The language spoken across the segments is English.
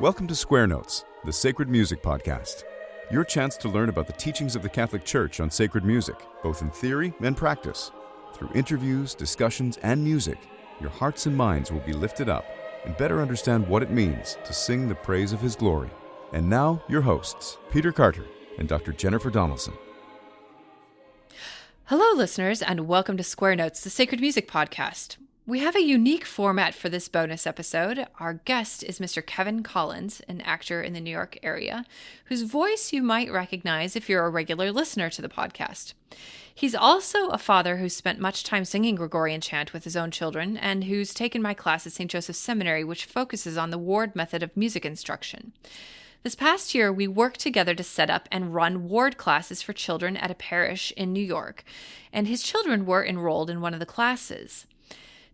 Welcome to Square Notes, the Sacred Music Podcast. Your chance to learn about the teachings of the Catholic Church on sacred music, both in theory and practice. Through interviews, discussions, and music, your hearts and minds will be lifted up and better understand what it means to sing the praise of His glory. And now, your hosts, Peter Carter and Dr. Jennifer Donaldson. Hello, listeners, and welcome to Square Notes, the Sacred Music Podcast. We have a unique format for this bonus episode. Our guest is Mr. Kevin Collins, an actor in the New York area, whose voice you might recognize if you're a regular listener to the podcast. He's also a father who's spent much time singing Gregorian Chant with his own children and who's taken my class at St. Joseph's Seminary, which focuses on the Ward method of music instruction. This past year, we worked together to set up and run Ward classes for children at a parish in New York, and his children were enrolled in one of the classes.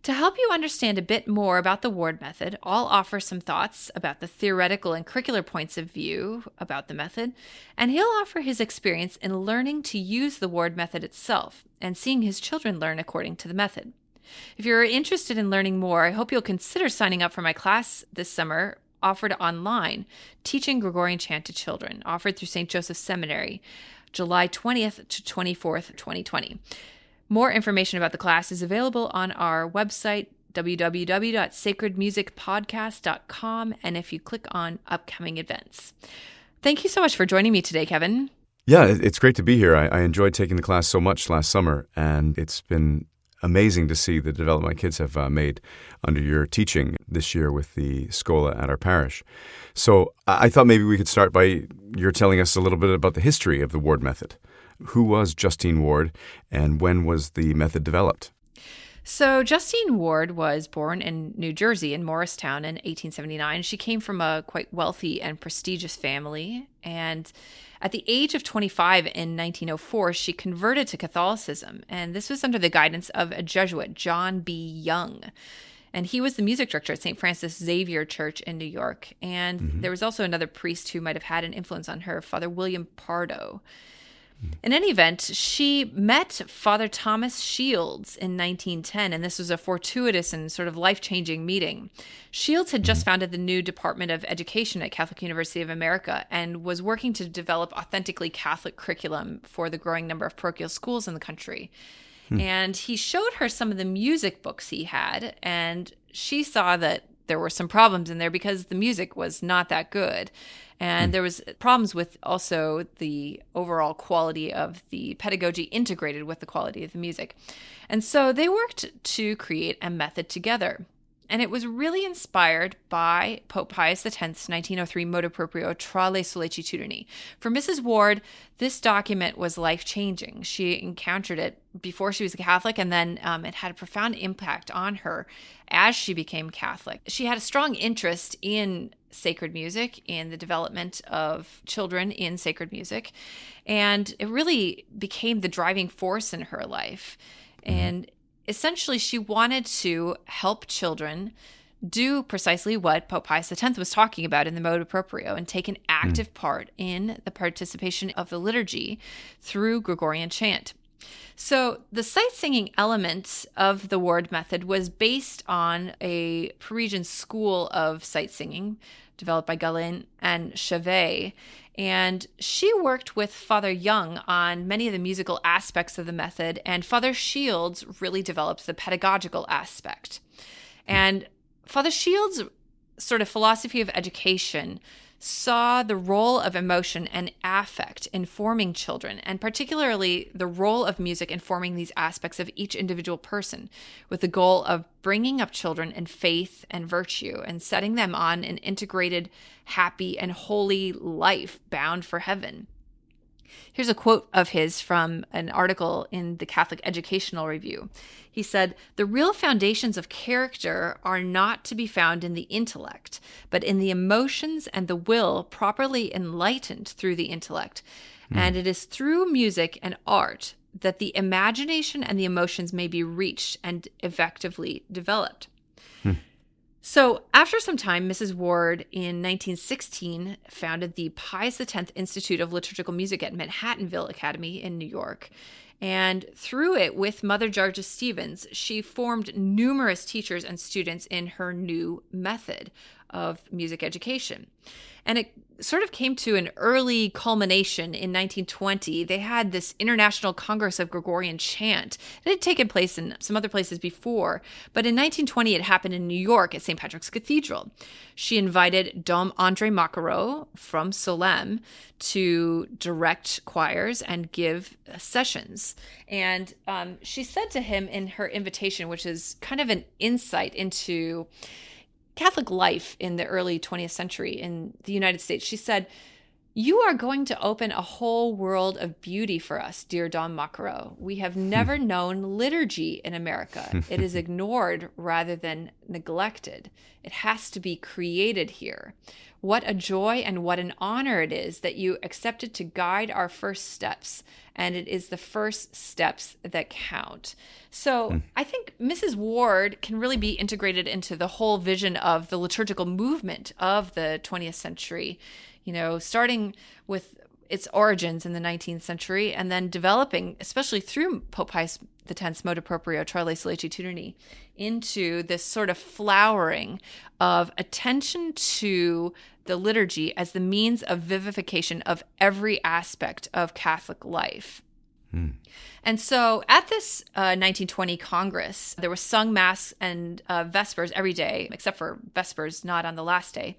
To help you understand a bit more about the Ward method, I'll offer some thoughts about the theoretical and curricular points of view about the method, and he'll offer his experience in learning to use the Ward method itself and seeing his children learn according to the method. If you're interested in learning more, I hope you'll consider signing up for my class this summer, offered online, Teaching Gregorian Chant to Children, offered through St. Joseph's Seminary, July 20th to 24th, 2020. More information about the class is available on our website, www.sacredmusicpodcast.com, and if you click on upcoming events. Thank you so much for joining me today, Kevin. Yeah, it's great to be here. I enjoyed taking the class so much last summer, and it's been amazing to see the development my kids have made under your teaching this year with the Schola at our parish. So I thought maybe we could start by your telling us a little bit about the history of the Ward method. Who was Justine Ward, and when was the method developed? So Justine Ward was born in New Jersey in Morristown in 1879. She came from a quite wealthy and prestigious family, and at the age of 25 in 1904, she converted to Catholicism, and this was under the guidance of a Jesuit, John B. Young. And he was the music director at St. Francis Xavier Church in New York. And there was also another priest who might have had an influence on her, Father William Pardo. In any event, she met Father Thomas Shields in 1910, and this was a fortuitous and sort of life-changing meeting. Shields had just founded the new Department of Education at Catholic University of America and was working to develop authentically Catholic curriculum for the growing number of parochial schools in the country. And he showed her some of the music books he had, and she saw that there were some problems in there because the music was not that good. And there was problems with also the overall quality of the pedagogy integrated with the quality of the music. And so they worked to create a method together. And it was really inspired by Pope Pius X's 1903 motu proprio Tra le Sollecitudini. For Mrs. Ward, this document was life-changing. She encountered it before she was a Catholic, and then it had a profound impact on her as she became Catholic. She had a strong interest in sacred music, in the development of children in sacred music, and it really became the driving force in her life. And essentially, she wanted to help children do precisely what Pope Pius X was talking about in the motu proprio and take an active part in the participation of the liturgy through Gregorian chant. So the sight singing element of the Ward method was based on a Parisian school of sight singing developed by Gallin and Chevet. And she worked with Father Young on many of the musical aspects of the method, and Father Shields really developed the pedagogical aspect. And Father Shields' sort of philosophy of education saw the role of emotion and affect in forming children, and particularly the role of music in forming these aspects of each individual person, with the goal of bringing up children in faith and virtue and setting them on an integrated, happy, and holy life bound for heaven. Here's a quote of his from an article in the Catholic Educational Review. He said, "The real foundations of character are not to be found in the intellect, but in the emotions and the will properly enlightened through the intellect. And it is through music and art that the imagination and the emotions may be reached and effectively developed." So after some time, Mrs. Ward in 1916 founded the Pius X Institute of Liturgical Music at Manhattanville Academy in New York. And through it, with Mother Georgia Stevens, she formed numerous teachers and students in her new method, of music education. And it sort of came to an early culmination in 1920. They had this International Congress of Gregorian Chant. It had taken place in some other places before, but in 1920 it happened in New York at St. Patrick's Cathedral. She invited Dom André Maquereau from Solesmes to direct choirs and give sessions. And she said to him in her invitation, which is kind of an insight into Catholic life in the early 20th century in the United States. She said, "You are going to open a whole world of beauty for us, dear Dom Maquereau. We have never known liturgy in America. It is ignored rather than neglected. It has to be created here. What a joy and what an honor it is that you accepted to guide our first steps. And it is the first steps that count." So I think Mrs. Ward can really be integrated into the whole vision of the liturgical movement of the 20th century, starting with its origins in the 19th century and then developing, especially through Pope Pius X's Motu Proprio Charles Soleci Tudini, into this sort of flowering of attention to the liturgy as the means of vivification of every aspect of Catholic life. And so at this 1920 Congress, there was sung Mass and Vespers every day, except for Vespers, not on the last day.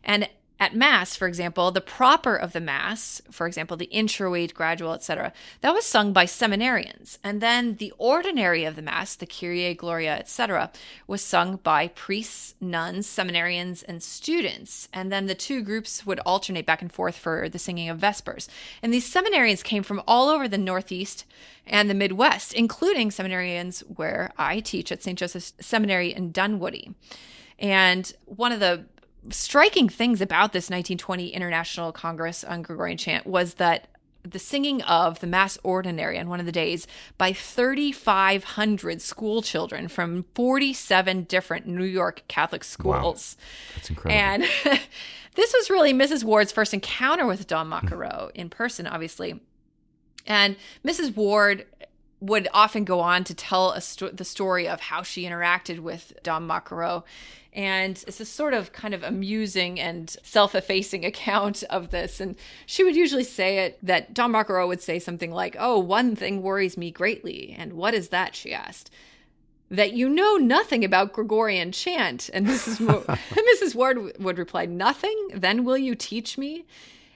And at Mass, for example, the proper of the Mass, for example, the introit, gradual, etc., that was sung by seminarians. And then the ordinary of the Mass, the Kyrie, Gloria, etc., was sung by priests, nuns, seminarians, and students. And then the two groups would alternate back and forth for the singing of Vespers. And these seminarians came from all over the Northeast and the Midwest, including seminarians where I teach at St. Joseph's Seminary in Dunwoody. And one of the striking things about this 1920 International Congress on Gregorian Chant was that the singing of the Mass Ordinary on one of the days by 3,500 school children from 47 different New York Catholic schools. Wow. That's incredible. And this was really Mrs. Ward's first encounter with Dom Maquereau in person, obviously. And Mrs. Ward would often go on to tell the story of how she interacted with Dom Maquereau. And it's a sort of kind of amusing and self-effacing account of this. And she would usually say it that Dom Maquereau would say something like, "Oh, one thing worries me greatly." "And what is that?" she asked. "That you know nothing about Gregorian chant." And Mrs. Ward would reply, "Nothing? Then will you teach me?"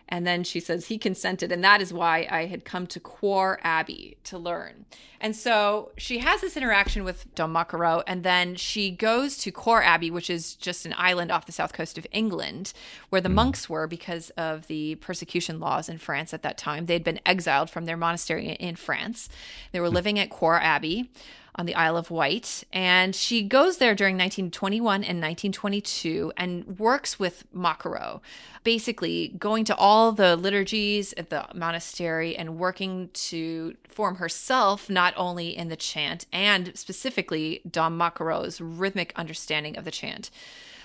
And then she says he consented, and that is why I had come to Quoir Abbey to learn. And so she has this interaction with Dom Maquereau, and then she goes to Quoir Abbey, which is just an island off the south coast of England, where the monks were because of the persecution laws in France at that time. They'd been exiled from their monastery in France. They were living at Quoir Abbey on the Isle of Wight. And she goes there during 1921 and 1922 and works with Maquereau, basically going to all the liturgies at the monastery and working to form herself not only in the chant and specifically Dom Maquereau's rhythmic understanding of the chant,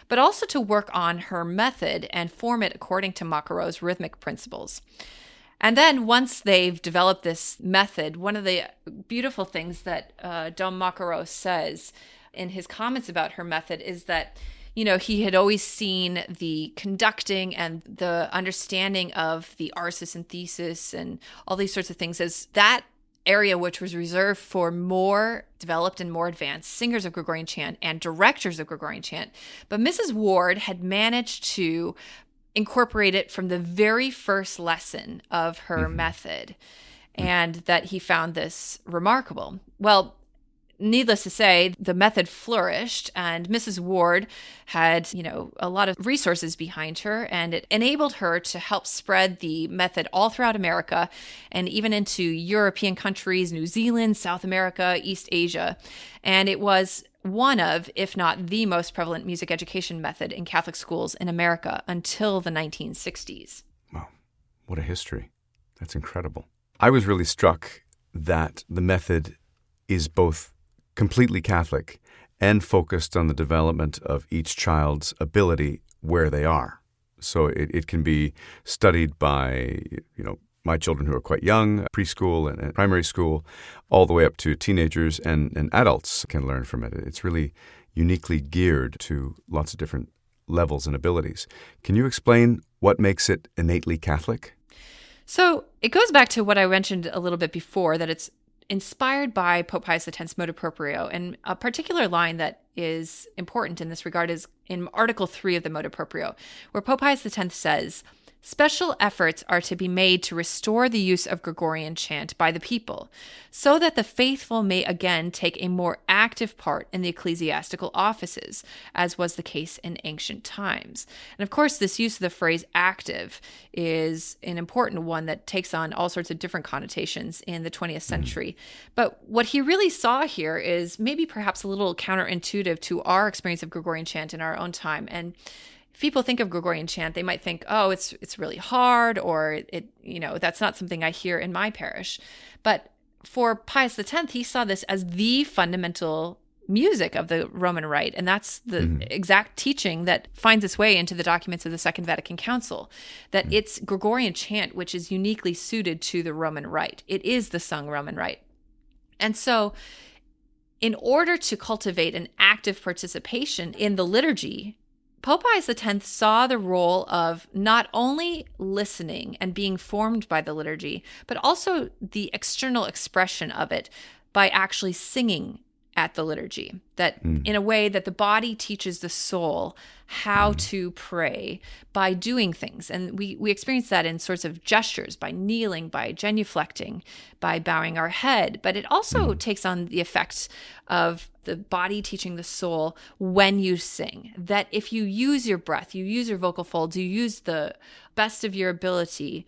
but also to work on her method and form it according to Maquereau's rhythmic principles. And then once they've developed this method, one of the beautiful things that Dom Maquereau says in his comments about her method is that, he had always seen the conducting and the understanding of the arsis and thesis and all these sorts of things as that area which was reserved for more developed and more advanced singers of Gregorian chant and directors of Gregorian chant. But Mrs. Ward had managed to incorporate it from the very first lesson of her method, and that he found this remarkable. Well, needless to say, the method flourished, and Mrs. Ward had, a lot of resources behind her, and it enabled her to help spread the method all throughout America and even into European countries, New Zealand, South America, East Asia. And it was one of, if not the most prevalent music education method in Catholic schools in America until the 1960s. Wow, what a history. That's incredible. I was really struck that the method is both completely Catholic and focused on the development of each child's ability where they are. So it can be studied by, my children who are quite young, preschool and primary school, all the way up to teenagers and adults can learn from it. It's really uniquely geared to lots of different levels and abilities. Can you explain what makes it innately Catholic? So it goes back to what I mentioned a little bit before, that it's inspired by Pope Pius X's Motu Proprio. And a particular line that is important in this regard is in Article 3 of the Motu Proprio, where Pope Pius X says, "Special efforts are to be made to restore the use of Gregorian chant by the people, so that the faithful may again take a more active part in the ecclesiastical offices, as was the case in ancient times." And of course, this use of the phrase active is an important one that takes on all sorts of different connotations in the 20th century. But what he really saw here is maybe perhaps a little counterintuitive to our experience of Gregorian chant in our own time. And if people think of Gregorian chant, they might think, oh, it's really hard, or that's not something I hear in my parish. But for Pius X, he saw this as the fundamental music of the Roman Rite, and that's the exact teaching that finds its way into the documents of the Second Vatican Council, that it's Gregorian chant which is uniquely suited to the Roman Rite. It is the sung Roman Rite. And so in order to cultivate an active participation in the liturgy, Pope Pius X saw the role of not only listening and being formed by the liturgy, but also the external expression of it by actually singing at the liturgy, that in a way that the body teaches the soul how to pray by doing things. And we experience that in sorts of gestures, by kneeling, by genuflecting, by bowing our head. But it also takes on the effect of the body teaching the soul when you sing, that if you use your breath, you use your vocal folds, you use the best of your ability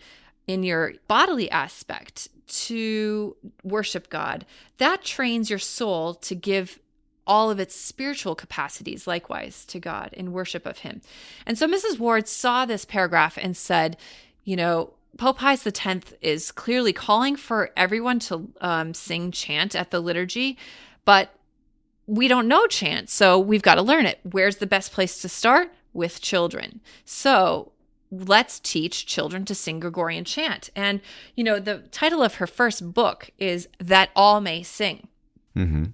in your bodily aspect to worship God, that trains your soul to give all of its spiritual capacities likewise to God in worship of him. And so Mrs. Ward saw this paragraph and said, Pope Pius X is clearly calling for everyone to sing chant at the liturgy, but we don't know chant, so we've got to learn it. Where's the best place to start? With children. So let's teach children to sing Gregorian chant. And, the title of her first book is That All May Sing.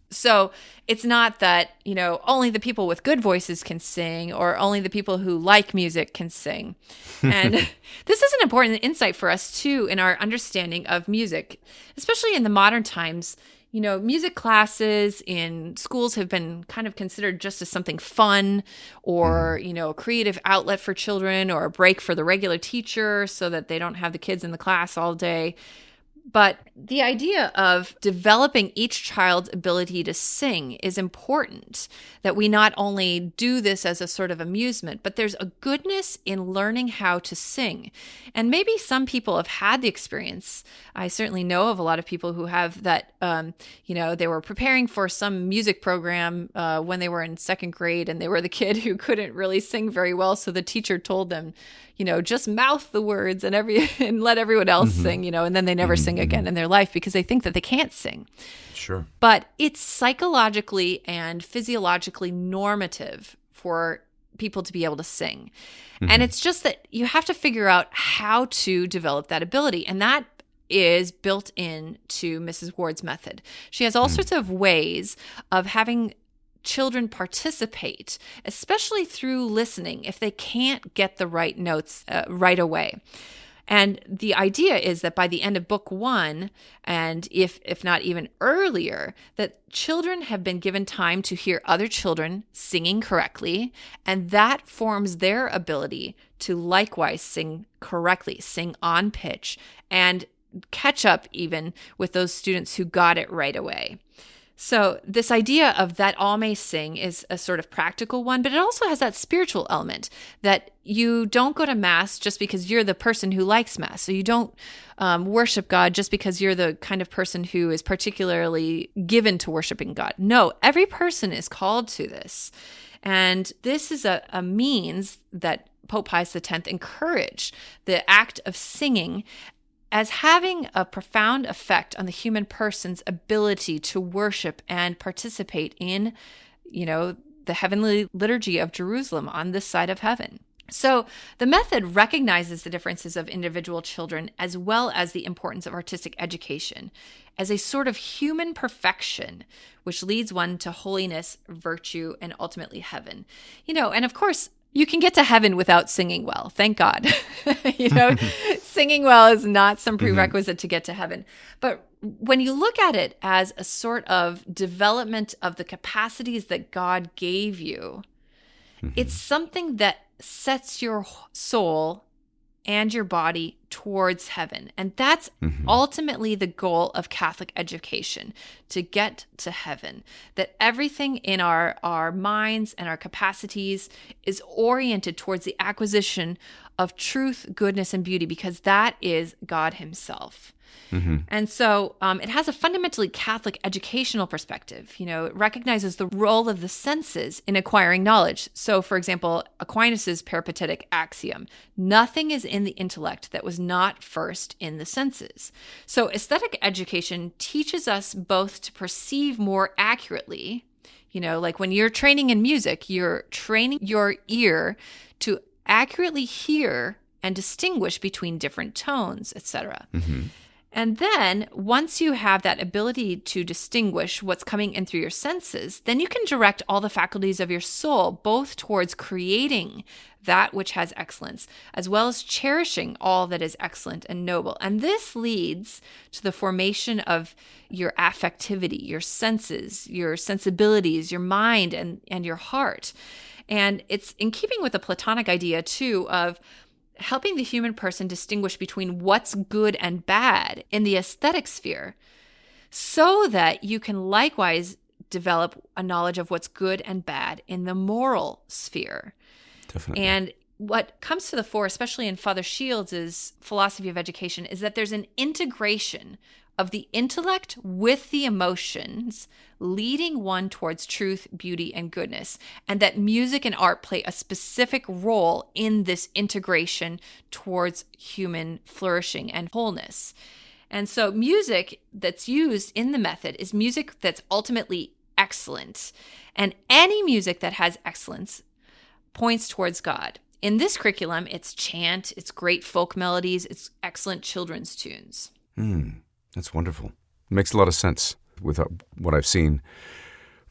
So it's not that, only the people with good voices can sing, or only the people who like music can sing. And this is an important insight for us, too, in our understanding of music, especially in the modern times. Music classes in schools have been kind of considered just as something fun, or, a creative outlet for children, or a break for the regular teacher so that they don't have the kids in the class all day. But the idea of developing each child's ability to sing is important, that we not only do this as a sort of amusement, but there's a goodness in learning how to sing. And maybe some people have had the experience. I certainly know of a lot of people who have that, they were preparing for some music program when they were in second grade, and they were the kid who couldn't really sing very well. So the teacher told them, just mouth the words and let everyone else sing, and then they never sing again in their life because they think that they can't sing. Sure. But it's psychologically and physiologically normative for people to be able to sing. And it's just that you have to figure out how to develop that ability. And that is built into Mrs. Ward's method. She has all sorts of ways of having children participate, especially through listening, if they can't get the right notes right away. And the idea is that by the end of book 1, and if not even earlier, that children have been given time to hear other children singing correctly, and that forms their ability to likewise sing correctly, sing on pitch, and catch up even with those students who got it right away. So this idea of that all may sing is a sort of practical one, but it also has that spiritual element, that you don't go to Mass just because you're the person who likes Mass. So you don't worship God just because you're the kind of person who is particularly given to worshiping God. No, every person is called to this. And this is a means that Pope Pius X encouraged, the act of singing, as having a profound effect on the human person's ability to worship and participate in, the heavenly liturgy of Jerusalem on this side of heaven. So the method recognizes the differences of individual children as well as the importance of artistic education as a sort of human perfection, which leads one to holiness, virtue, and ultimately heaven. And of course, You can get to heaven without singing well. Thank God. Singing well is not some prerequisite to get to heaven. But when you look at it as a sort of development of the capacities that God gave you, it's something that sets your soul and your body towards heaven. And that's ultimately the goal of Catholic education, to get to heaven. That everything in our minds and our capacities is oriented towards the acquisition of truth, goodness, and beauty, because that is God himself. And so it has a fundamentally Catholic educational perspective. It recognizes the role of the senses in acquiring knowledge. So, for example, Aquinas' peripatetic axiom, nothing is in the intellect that was not first in the senses. So aesthetic education teaches us both to perceive more accurately, like when you're training in music, you're training your ear to accurately hear and distinguish between different tones, etc. And then once you have that ability to distinguish what's coming in through your senses, then you can direct all the faculties of your soul both towards creating that which has excellence, as well as cherishing all that is excellent and noble. And this leads to the formation of your affectivity, your senses, your sensibilities, your mind, and your heart. And it's in keeping with the Platonic idea, too, of helping the human person distinguish between what's good and bad in the aesthetic sphere, so that you can likewise develop a knowledge of what's good and bad in the moral sphere. Definitely. And what comes to the fore, especially in Father Shields' philosophy of education, is that there's an integration of the intellect with the emotions, leading one towards truth, beauty, and goodness, and that music and art play a specific role in this integration towards human flourishing and wholeness. And so music that's used in the method is music that's ultimately excellent, and any music that has excellence points towards God. In this curriculum, it's chant, it's great folk melodies, it's excellent children's tunes. That's wonderful. It makes a lot of sense with what I've seen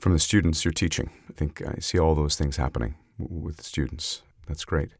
from the students you're teaching. I think I see all those things happening with the students. That's great.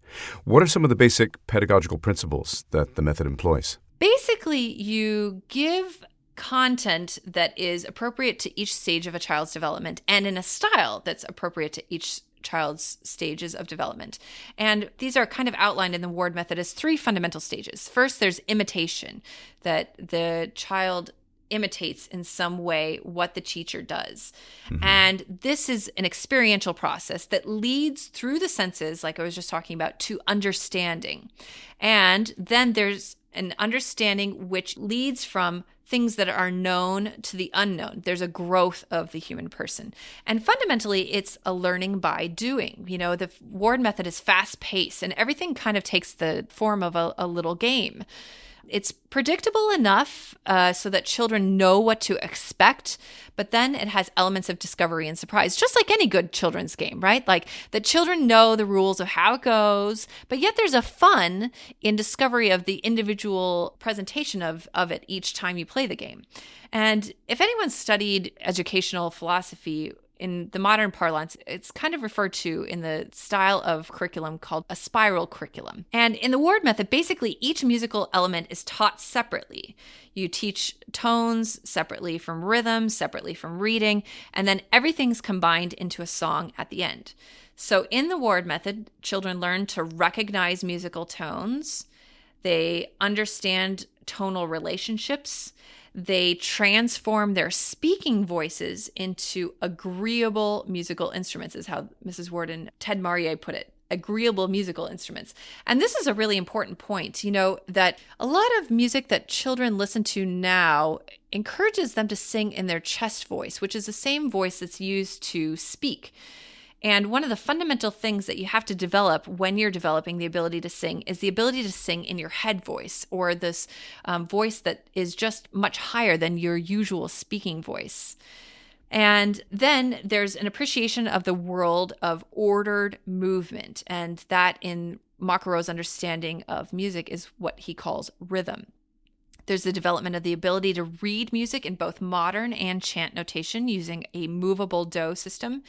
What are some of the basic pedagogical principles that the method employs? Basically, you give content that is appropriate to each stage of a child's development and in a style that's appropriate to each child's stages of development. And these are kind of outlined in the Ward method as three fundamental stages. First, there's imitation, that the child imitates in some way what the teacher does. And this is an experiential process that leads through the senses, like I was just talking about, to understanding. And then there's an understanding which leads from things that are known to the unknown. There's a growth of the human person. And fundamentally, it's a learning by doing. The Ward method is fast-paced, and everything kind of takes the form of a little game. It's predictable enough so that children know what to expect, but then it has elements of discovery and surprise, just like any good children's game, right? Like the children know the rules of how it goes, but yet there's a fun in discovery of the individual presentation of it each time you play the game. And if anyone's studied educational philosophy, in the modern parlance, it's kind of referred to in the style of curriculum called a spiral curriculum. And in the Ward method, basically each musical element is taught separately. You teach tones separately from rhythm, separately from reading, and then everything's combined into a song at the end. So in the Ward method, children learn to recognize musical tones. They understand tonal relationships. They transform their speaking voices into agreeable musical instruments, is how Mrs. Ward and Ted Marier put it. Agreeable musical instruments. And this is a really important point, that a lot of music that children listen to now encourages them to sing in their chest voice, which is the same voice that's used to speak. And one of the fundamental things that you have to develop when you're developing the ability to sing is the ability to sing in your head voice, or this voice that is just much higher than your usual speaking voice. And then there's an appreciation of the world of ordered movement, and that in Makaro's understanding of music is what he calls rhythm. There's the development of the ability to read music in both modern and chant notation using a movable do system.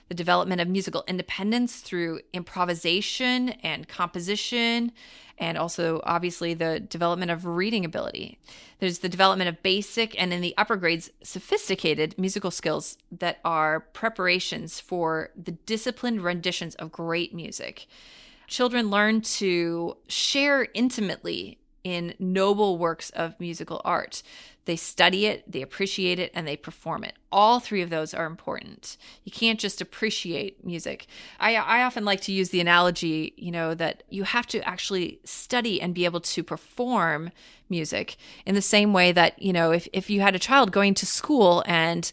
the development of musical independence through improvisation and composition, and also obviously the development of reading ability. There's the development of basic and in the upper grades, sophisticated musical skills that are preparations for the disciplined renditions of great music. Children learn to share intimately in noble works of musical art. They study it, they appreciate it, and they perform it. All three of those are important. You can't just appreciate music. I often like to use the analogy, that you have to actually study and be able to perform music in the same way that, if you had a child going to school and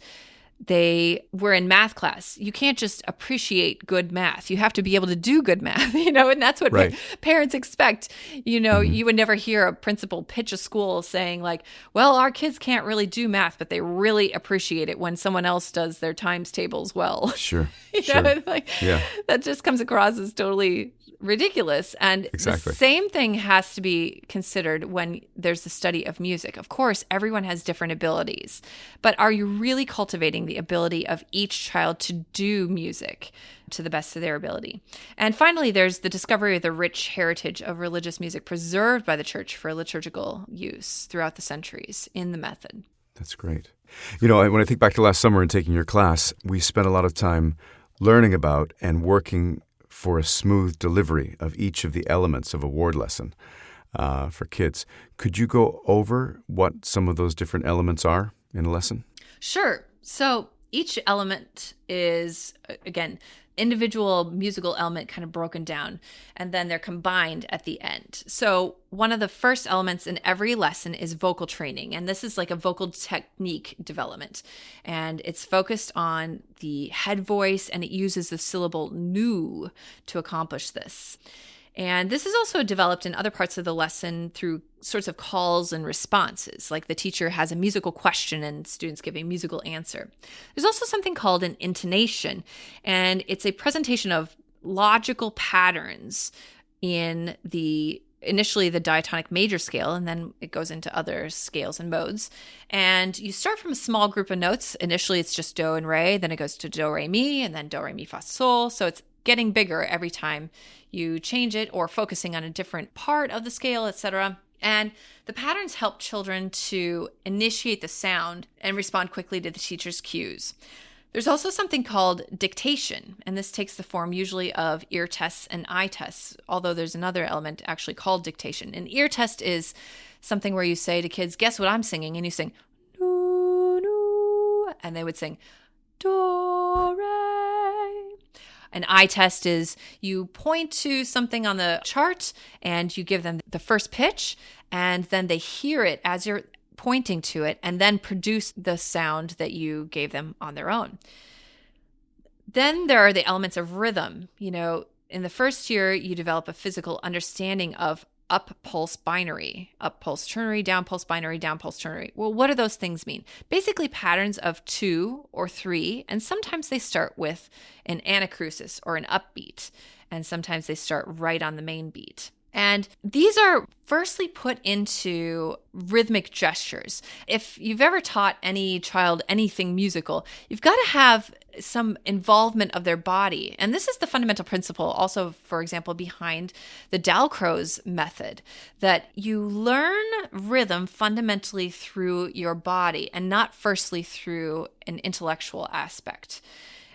they were in math class, you can't just appreciate good math. You have to be able to do good math, and that's what Right. parents expect. You would never hear a principal pitch a school saying like, well, our kids can't really do math, but they really appreciate it when someone else does their times tables well. Sure. Sure. Yeah. That just comes across as totally ridiculous. And Exactly. the same thing has to be considered when there's the study of music. Of course, everyone has different abilities, but are you really cultivating the ability of each child to do music to the best of their ability? And finally, there's the discovery of the rich heritage of religious music preserved by the church for liturgical use throughout the centuries in the method. That's great. When I think back to last summer and taking your class, we spent a lot of time learning about and working for a smooth delivery of each of the elements of a ward lesson for kids. Could you go over what some of those different elements are in a lesson? Sure. So each element is, again, individual musical element kind of broken down, and then they're combined at the end. So one of the first elements in every lesson is vocal training, and this is like a vocal technique development, and it's focused on the head voice, and it uses the syllable nu to accomplish this. And this is also developed in other parts of the lesson through sorts of calls and responses, like the teacher has a musical question and students give a musical answer. There's also something called an intonation, and it's a presentation of logical patterns in initially the diatonic major scale, and then it goes into other scales and modes. And you start from a small group of notes. Initially, it's just do and re, then it goes to do, re, mi, and then do, re, mi, fa, sol. So it's getting bigger every time you change it or focusing on a different part of the scale, etc. And the patterns help children to initiate the sound and respond quickly to the teacher's cues. There's also something called dictation, and this takes the form usually of ear tests and eye tests, although there's another element actually called dictation. An ear test is something where you say to kids, guess what I'm singing? And you sing, no, no, and they would sing, do, re. An eye test is you point to something on the chart and you give them the first pitch, and then they hear it as you're pointing to it and then produce the sound that you gave them on their own. Then there are the elements of rhythm. In the first year, you develop a physical understanding of up pulse binary, up pulse ternary, down pulse binary, down pulse ternary. Well, what do those things mean? Basically patterns of 2 or 3, and sometimes they start with an anacrusis or an upbeat, and sometimes they start right on the main beat. And these are firstly put into rhythmic gestures. If you've ever taught any child anything musical, you've got to have some involvement of their body. And this is the fundamental principle also, for example, behind the Dalcroze method, that you learn rhythm fundamentally through your body and not firstly through an intellectual aspect.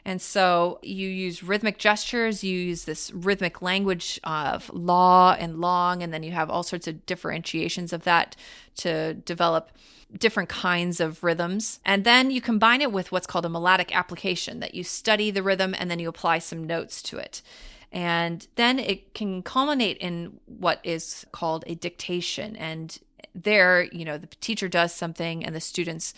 And so you use rhythmic gestures, you use this rhythmic language of law and long, and then you have all sorts of differentiations of that to develop different kinds of rhythms. And then you combine it with what's called a melodic application, that you study the rhythm and then you apply some notes to it. And then it can culminate in what is called a dictation. And there, the teacher does something and the students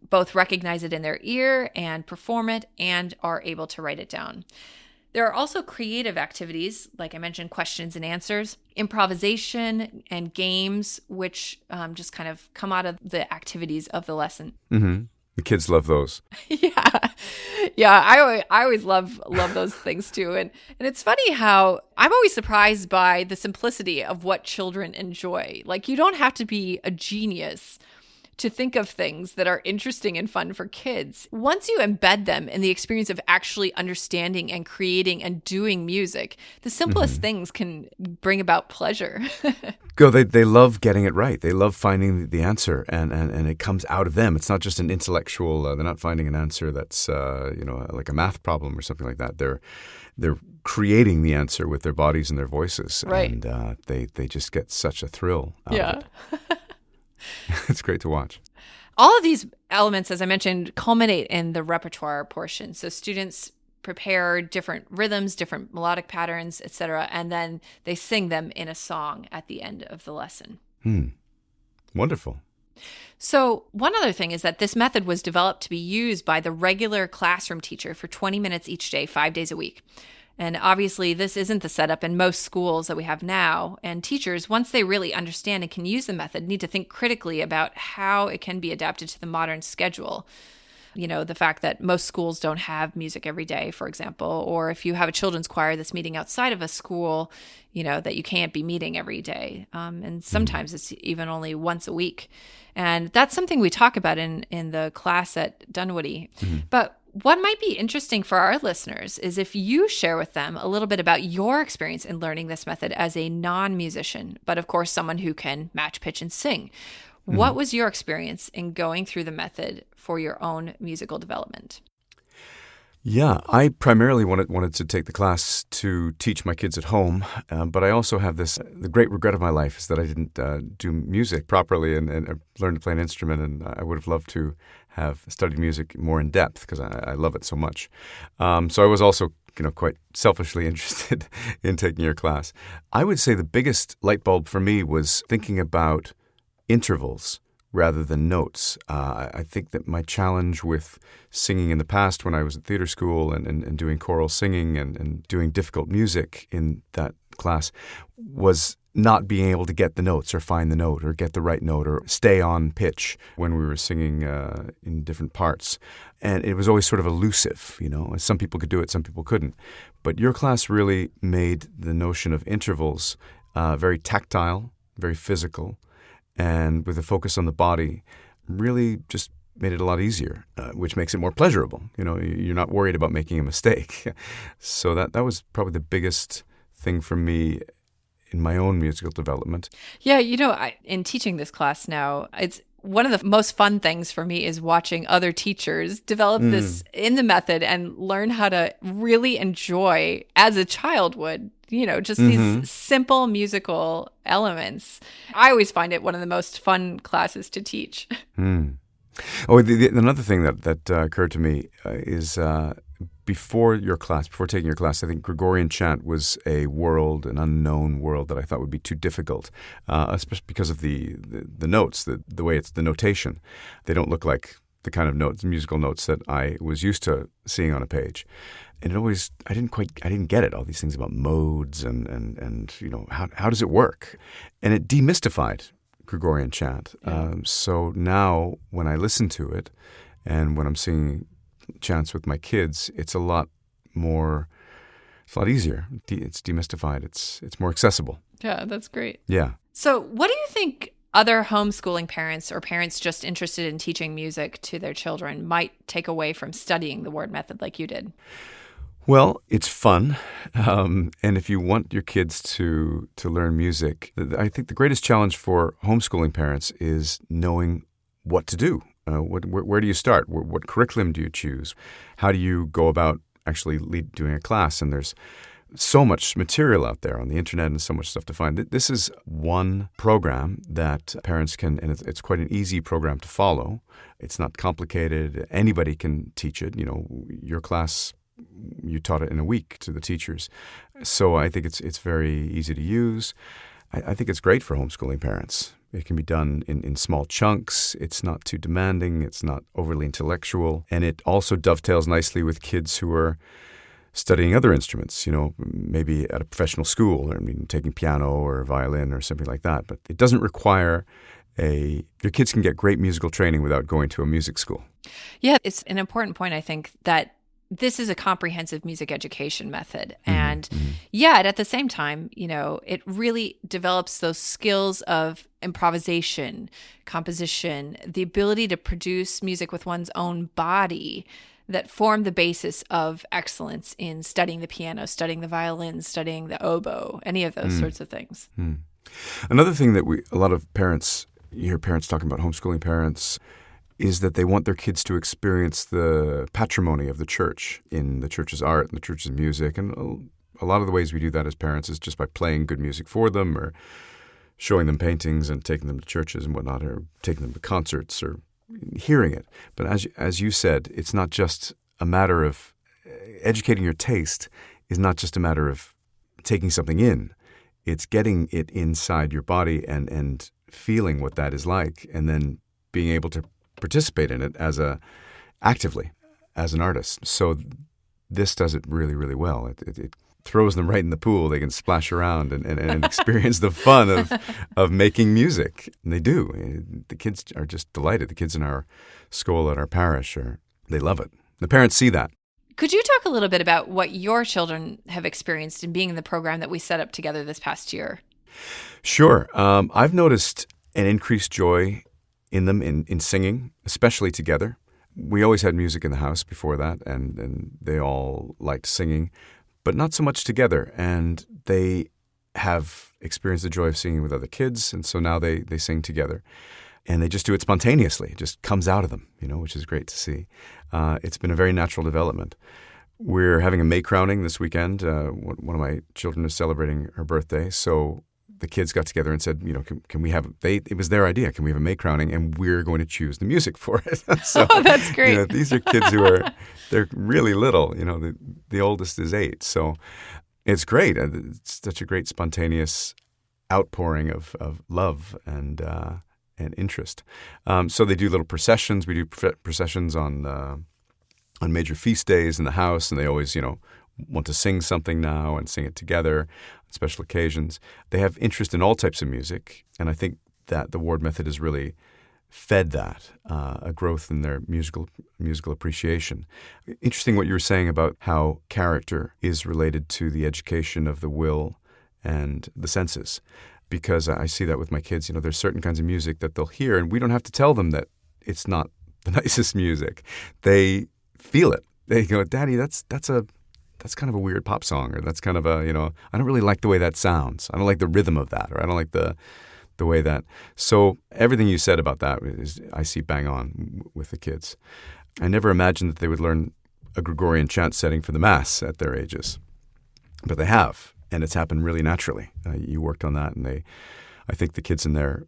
both recognize it in their ear and perform it and are able to write it down. There are also creative activities, like I mentioned, questions and answers, improvisation, and games, which just kind of come out of the activities of the lesson. Mm-hmm. The kids love those. Yeah. I always love those things too. And it's funny how I'm always surprised by the simplicity of what children enjoy. Like, you don't have to be a genius to think of things that are interesting and fun for kids. Once you embed them in the experience of actually understanding and creating and doing music, the simplest things can bring about pleasure. They love getting it right. They love finding the answer, and it comes out of them. It's not just an intellectual. They're not finding an answer that's like a math problem or something like that. They're creating the answer with their bodies and their voices, right? And they just get such a thrill out of it. It's great to watch. All of these elements, as I mentioned, culminate in the repertoire portion. So students prepare different rhythms, different melodic patterns, etc., and then they sing them in a song at the end of the lesson. Wonderful. So one other thing is that this method was developed to be used by the regular classroom teacher for 20 minutes each day, 5 days a week. And obviously, this isn't the setup in most schools that we have now. And teachers, once they really understand and can use the method, need to think critically about how it can be adapted to the modern schedule. You know, the fact that most schools don't have music every day, for example, or if you have a children's choir that's meeting outside of a school, you know, that you can't be meeting every day. And sometimes it's even only once a week. And that's something we talk about in the class at Dunwoody. But what might be interesting for our listeners is if you share with them a little bit about your experience in learning this method as a non-musician, but of course someone who can match pitch and sing. What was your experience in going through the method for your own musical development? Yeah, I primarily wanted to take the class to teach my kids at home, but I also have the great regret of my life is that I didn't do music properly and learn to play an instrument, and I would have loved to have studied music more in depth because I love it so much. So I was also quite selfishly interested in taking your class. I would say the biggest light bulb for me was thinking about intervals rather than notes. I think that my challenge with singing in the past when I was at theater school and doing choral singing and doing difficult music in that class was not being able to get the notes or find the note or get the right note or stay on pitch when we were singing in different parts. And it was always sort of elusive, Some people could do it, some people couldn't. But your class really made the notion of intervals very tactile, very physical, and with a focus on the body, really just made it a lot easier, which makes it more pleasurable. You're not worried about making a mistake. So that was probably the biggest thing for me in my own musical development. Yeah, in teaching this class now, it's one of the most fun things for me is watching other teachers develop this in the method and learn how to really enjoy, as a child would, just these simple musical elements. I always find it one of the most fun classes to teach. Oh, another thing that occurred to me is before taking your class, I think Gregorian Chant was an unknown world that I thought would be too difficult, especially because of the notes, the way it's the notation. They don't look like the kind of musical notes that I was used to seeing on a page. And I didn't get it, all these things about modes and how does it work? And it demystified Gregorian Chant. Yeah. So now when I listen to it and when I'm singing chants with my kids, it's a lot easier. It's demystified. It's more accessible. Yeah, that's great. Yeah. So what do you think other homeschooling parents or parents just interested in teaching music to their children might take away from studying the word method like you did? Well, it's fun, and if you want your kids to learn music, I think the greatest challenge for homeschooling parents is knowing what to do. Where do you start? What curriculum do you choose? How do you go about actually doing a class? And there's so much material out there on the internet and so much stuff to find. This is one program that parents can, and it's quite an easy program to follow. It's not complicated. Anybody can teach it. Your class, you taught it in a week to the teachers. So I think it's very easy to use. I think it's great for homeschooling parents. It can be done in small chunks. It's not too demanding. It's not overly intellectual. And it also dovetails nicely with kids who are studying other instruments, maybe at a professional school, taking piano or violin or something like that. But it doesn't require your kids can get great musical training without going to a music school. Yeah, it's an important point, I think, that this is a comprehensive music education method. And yet at the same time, it really develops those skills of improvisation, composition, the ability to produce music with one's own body that form the basis of excellence in studying the piano, studying the violin, studying the oboe, any of those sorts of things. Another thing that a lot of parents, you hear parents talking about, homeschooling parents, is that they want their kids to experience the patrimony of the church in the church's art and the church's music. And a lot of the ways we do that as parents is just by playing good music for them, or showing them paintings and taking them to churches and whatnot, or taking them to concerts or hearing it. But as you said, it's not just a matter of educating your taste is not just a matter of taking something in. It's getting it inside your body and feeling what that is like, and then being able to participate in it actively as an artist. So this does it really, really well. It throws them right in the pool. They can splash around and experience the fun of making music. And they do. The kids are just delighted. The kids in our school at our parish, they love it. The parents see that. Could you talk a little bit about what your children have experienced in being in the program that we set up together this past year? Sure. I've noticed an increased joy in them in singing, especially together. We always had music in the house before that, and they all liked singing, but not so much together. And they have experienced the joy of singing with other kids, and so now they sing together. And they just do it spontaneously. It just comes out of them, which is great to see. It's been a very natural development. We're having a May crowning this weekend. One of my children is celebrating her birthday, so the kids got together and said, can we have, it was their idea, can we have a May crowning? And we're going to choose the music for it. So, oh, that's great. These are kids they're really little. The oldest is 8. So it's great. It's such a great spontaneous outpouring of love and interest. So they do little processions. We do processions on major feast days in the house, and they always, want to sing something now and sing it together on special occasions. They have interest in all types of music, and I think that the Ward method has really fed that, a growth in their musical appreciation. Interesting what you were saying about how character is related to the education of the will and the senses, because I see that with my kids. There's certain kinds of music that they'll hear, and we don't have to tell them that it's not the nicest music. They feel it. They go, "Daddy, that's kind of a weird pop song," or that's kind of I don't really like the way that sounds. I don't like the rhythm of that, or I don't like the way that. So everything you said about that is, I see bang on with the kids. I never imagined that they would learn a Gregorian chant setting for the Mass at their ages, but they have, and it's happened really naturally. You worked on that, and I think the kids in their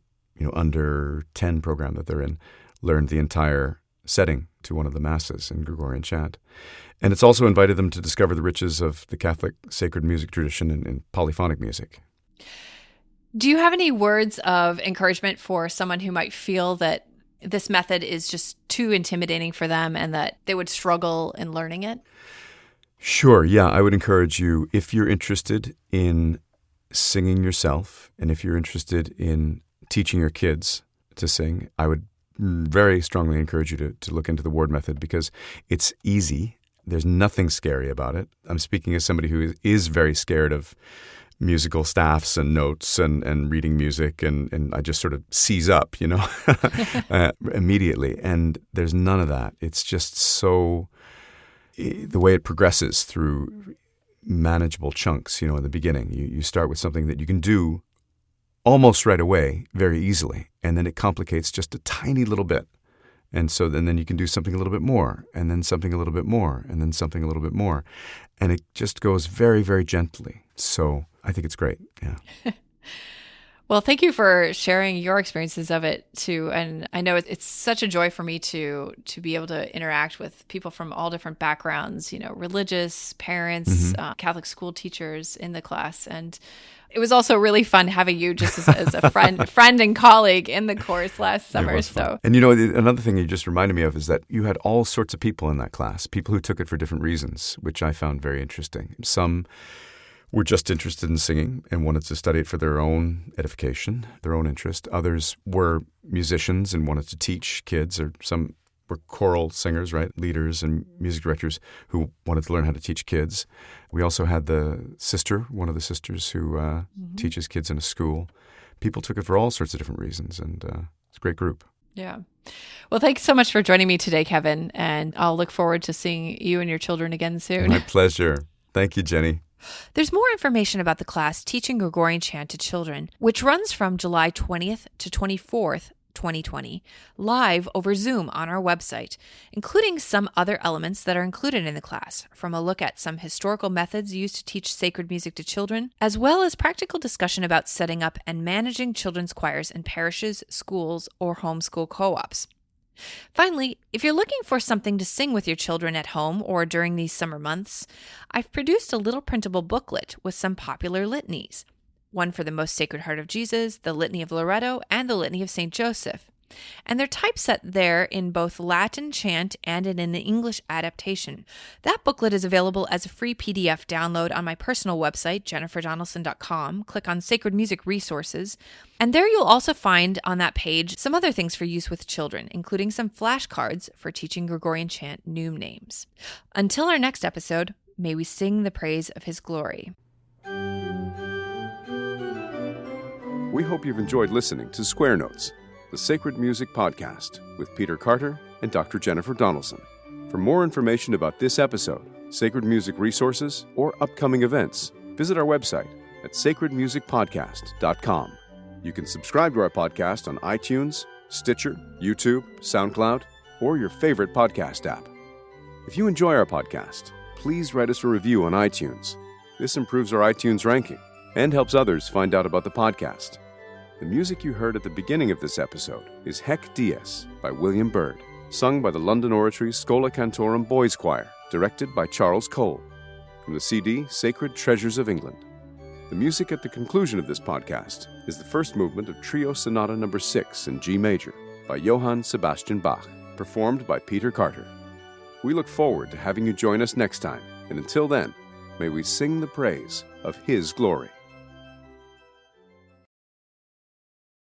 under 10 program that they're in learned the entire setting to one of the Masses in Gregorian chant. And it's also invited them to discover the riches of the Catholic sacred music tradition in polyphonic music. Do you have any words of encouragement for someone who might feel that this method is just too intimidating for them and that they would struggle in learning it? Sure. Yeah, I would encourage you, if you're interested in singing yourself, and if you're interested in teaching your kids to sing, I would very strongly encourage you to look into the Ward method, because it's easy. There's nothing scary about it. I'm speaking as somebody who is very scared of musical staffs and notes and reading music, and I just sort of seize up, immediately. And there's none of that. It's just so, the way it progresses through manageable chunks, in the beginning. You start with something that you can do almost right away, very easily, and then it complicates just a tiny little bit. And so then you can do something a little bit more, and then something a little bit more, and then something a little bit more. And it just goes very, very gently. So I think it's great. Yeah. Well, thank you for sharing your experiences of it too. And I know it's such a joy for me to be able to interact with people from all different backgrounds, religious, parents, Catholic school teachers in the class. And it was also really fun having you just as a friend and colleague in the course last summer. So, and another thing you just reminded me of is that you had all sorts of people in that class, people who took it for different reasons, which I found very interesting. Some were just interested in singing and wanted to study it for their own edification, their own interest. Others were musicians and wanted to teach kids, or some were choral singers, right? Leaders and music directors who wanted to learn how to teach kids. We also had one of the sisters who teaches kids in a school. people took it for all sorts of different reasons, and it's a great group. Yeah. Well, thanks so much for joining me today, Kevin, and I'll look forward to seeing you and your children again soon. My pleasure. Thank you, Jenny. There's more information about the class Teaching Gregorian Chant to Children, which runs from July 20th to 24th, 2020, live over Zoom on our website, including some other elements that are included in the class, from a look at some historical methods used to teach sacred music to children, as well as practical discussion about setting up and managing children's choirs in parishes, schools, or homeschool co-ops. Finally, if you're looking for something to sing with your children at home or during these summer months, I've produced a little printable booklet with some popular litanies. One for the Most Sacred Heart of Jesus, the Litany of Loretto, and the Litany of St. Joseph. And they're typeset there in both Latin chant and in an English adaptation. That booklet is available as a free PDF download on my personal website, jenniferdonaldson.com. Click on Sacred Music Resources. And there you'll also find on that page some other things for use with children, including some flashcards for teaching Gregorian chant new names. Until our next episode, may we sing the praise of his glory. We hope you've enjoyed listening to Square Notes, the Sacred Music Podcast with Peter Carter and Dr. Jennifer Donaldson. For more information about this episode, sacred music resources, or upcoming events, visit our website at sacredmusicpodcast.com. You can subscribe to our podcast on iTunes, Stitcher, YouTube, SoundCloud, or your favorite podcast app. If you enjoy our podcast, please write us a review on iTunes. This improves our iTunes ranking and helps others find out about the podcast. The music you heard at the beginning of this episode is Hec Dies by William Byrd, sung by the London Oratory's Schola Cantorum Boys Choir, directed by Charles Cole, from the CD Sacred Treasures of England. The music at the conclusion of this podcast is the first movement of Trio Sonata No. 6 in G major by Johann Sebastian Bach, performed by Peter Carter. We look forward to having you join us next time, and until then, may we sing the praise of His glory.